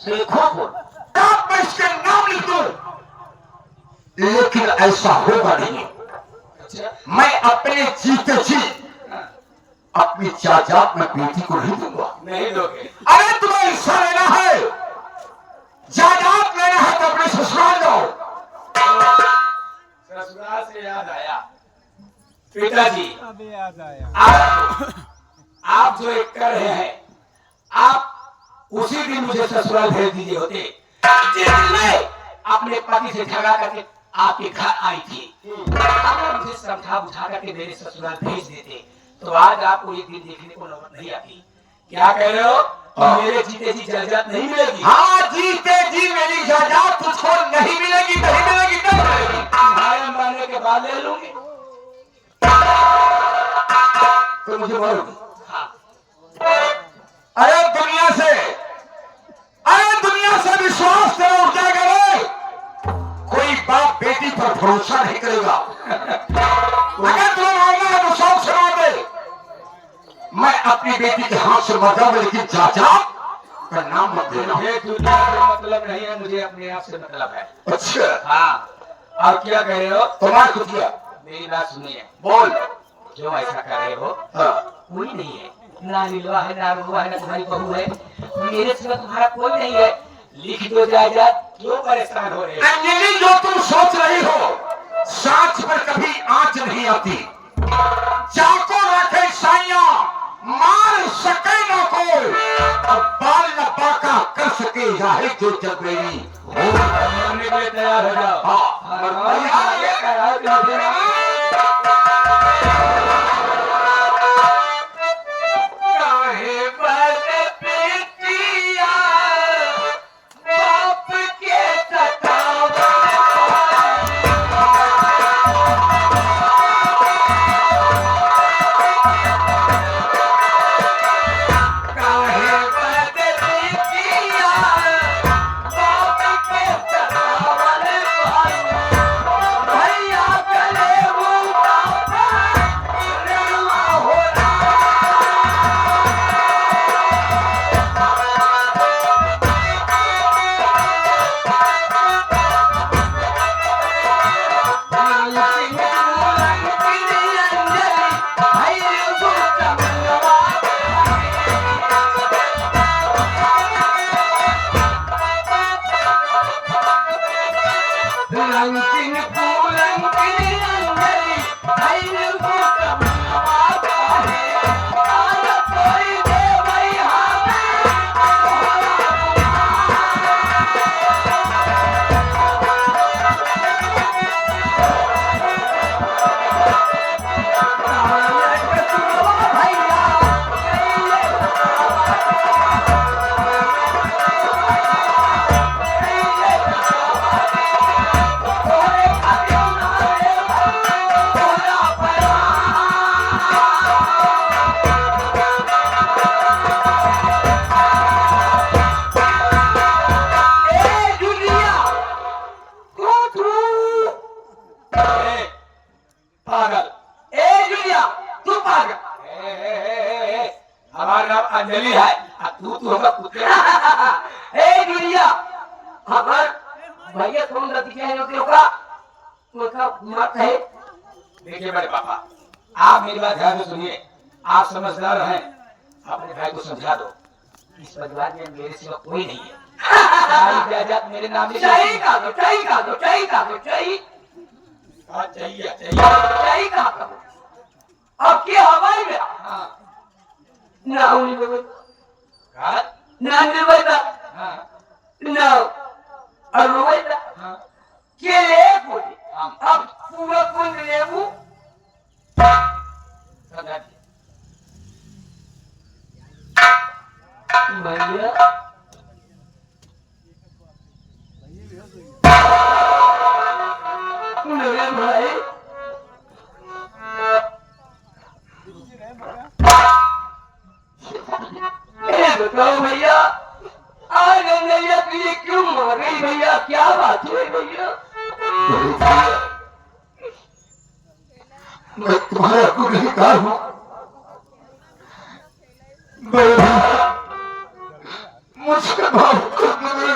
देखो आप मैं इसके नाम लिख दूं, लेकिन ऐसा होगा नहीं। मैं अपने जीते जी अपनी जायदाद में बेटी को नहीं दूंगा। नहीं दोगे? अरे तुम्हें हिस्सा लेना है, जायदाद लेना है तो अपने ससुराल जाओ। ससुराल से याद आया पिताजी, अभी याद आया। आप जो एक कर रहे हैं, आप उसी दिन मुझे ससुराल भेज दीजिए होते जिस दिन मैं अपने पति से झगड़ा करके आपके घर आई थी। अगर मुझे समझा बुझा करके मेरे ससुराल भेज देते तो आज आपको एक दिन देखने को नौबत नहीं आती। क्या कह रहे हो? मेरे जीते जी जायदाद नहीं मिलेगी? हाँ, जीते जी मेरी जायदाद तुझको नहीं मिलेगी, नहीं मिलेगी, नहीं मिलेगी। तुम्हारे मरने के बाद ले लूंगी तो मुझे मारोगी? अरे दुनिया से विश्वास तेरा उठ जाएगा रे। कोई बाप बेटी पर भरोसा नहीं करेगा। अगर तुम्हें मारना है तो शौक से मार दे, मैं अपनी बेटी के हाथ से मर जाऊंगा, लेकिन चाचा का नाम मत लेना। ये दुनिया से मतलब नहीं है, मुझे अपने आप से मतलब है। अच्छा, हाँ। और क्या कह रहे हो? तुम्हारा कुछ किया? मेरी बात सुनिए। बोल। जो ऐसा कर रहे हो कोई नहीं है, ना नीलवा है, ना रुआ है, ना तुम्हारी बहू है, मेरे सिवा तुम्हारा कोई नहीं है। लिख दो जायदाद, क्यों परेशान हो रहे हो? अंजलि, जो तुम सोच रही हो, सांच पर कभी आंच नहीं आती। चाको रखे साइया, मार सके न कोई, और बाल न बाका कर सके जाहे जो जगेरी हो। मरने के लिए तैयार हो जाओ। हमारा नाम अंजलि है, तू होगा कुत्ते। ए दुनिया, हमार भैया तुम लड़की है होते होगा, उसका मत है। देखिए बड़े पापा, आप मेरी बात ध्यान से सुनिए। आप समझदार हैं, अपने भाई को समझा दो। इस परिवार में मेरे सिवा कोई नहीं है। सारी जायदाद मेरे नाम लिखी। चाहिए का दो, चाहिए का दो, चाहिए का दो, चाहिए। हाँ चाहिए, चाहिए का दो। अब क्या हवाई में? हाँ। ना उन्हीं में ना निर्वैता ना अरुवैता के ले बोले अब पूरा कौन लेबू भैया मेरे भाई बताओ भैया, आज नैया तुझे क्यों मार गई भैया? क्या बात हुई भैया? मैं तुम्हारा गुनहगार हूँ। मुझे माफ कर दो।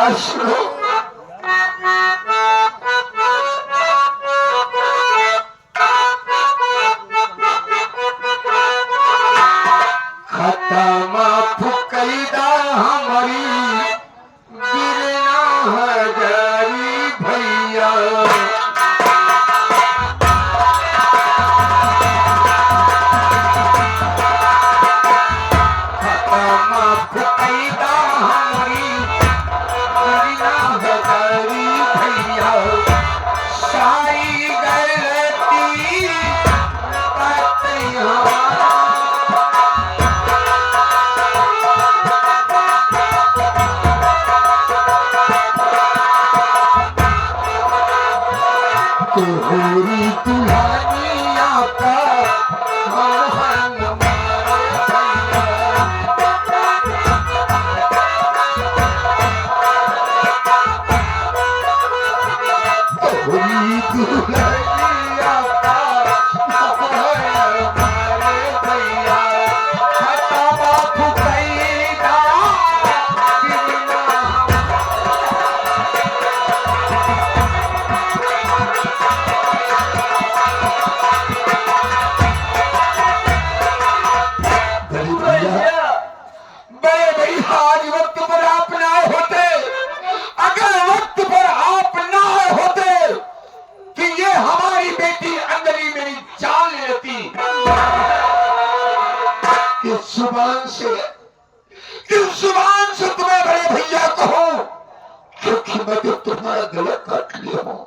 बात सुनो। खत्म फुकैदा हमारी गिरना हजारी भैया। खत्म फुकैदा हमारी गिरना हजारी भैया। साई गलती बात तोहरी दुल्हनिया का मोहन मारे भैया। तोहरी दुल्हनिया का मोहन मारे भैया। खत्म फुकैदा गिरना बड़े भाई आज वक्त पर आप ना होते, अगर वक्त पर आप ना होते कि ये हमारी बेटी अंजलि मेरी जान लेती। किस जुबान से तुम्हें बड़े भैया कहो, क्योंकि मैं तो तुम्हारा गला काट लिया हूं।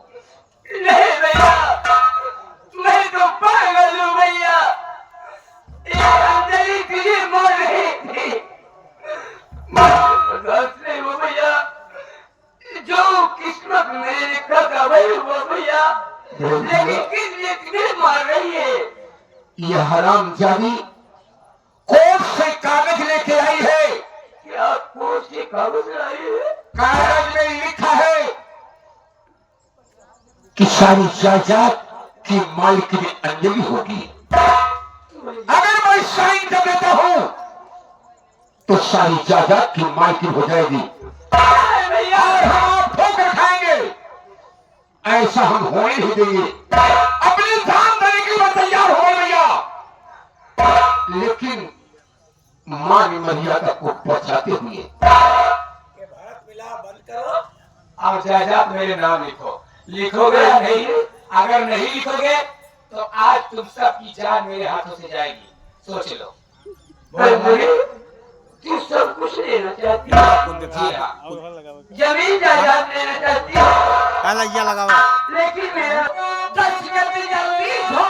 नहीं भैया, मैं तो पागल हूँ भैया। ये अंजलि तुझे मार रही थी, बर्दाश्त नहीं हुआ भैया। जो किस्मत में लिखा था वही हुआ भैया, लेकिन किस लिए तुझे मार रही है? ये हरामजादी कोर्ट से कागज लेके आई है। क्या कोर्ट से कागज लाई है? कागज में लिखा है कि सारी जायदाद की मालिक अंजलि होगी। अगर मैं साइन कर देता हूं तो सारी जायदाद की मालिक हो जाएगी और हम आप ठोकर खाएंगे। ऐसा हम होने ही देंगे। अपनी जान देने के लिए तैयार हो गए भैया, लेकिन मान मर्यादा को बचाते हुए। भारत मिला बंद करो और जायदाद मेरे नाम लिखो। लिखोगे या नहीं? अगर नहीं लिखोगे तो आज तुम सबकी जान मेरे हाथों से जाएगी। सोच लो। तू सब कुछ लेना चाहती है? जी हाँ। जमीन जायदाद लेना चाहती है, लगाओ लेकिन मेरा 10 गज जमीन हो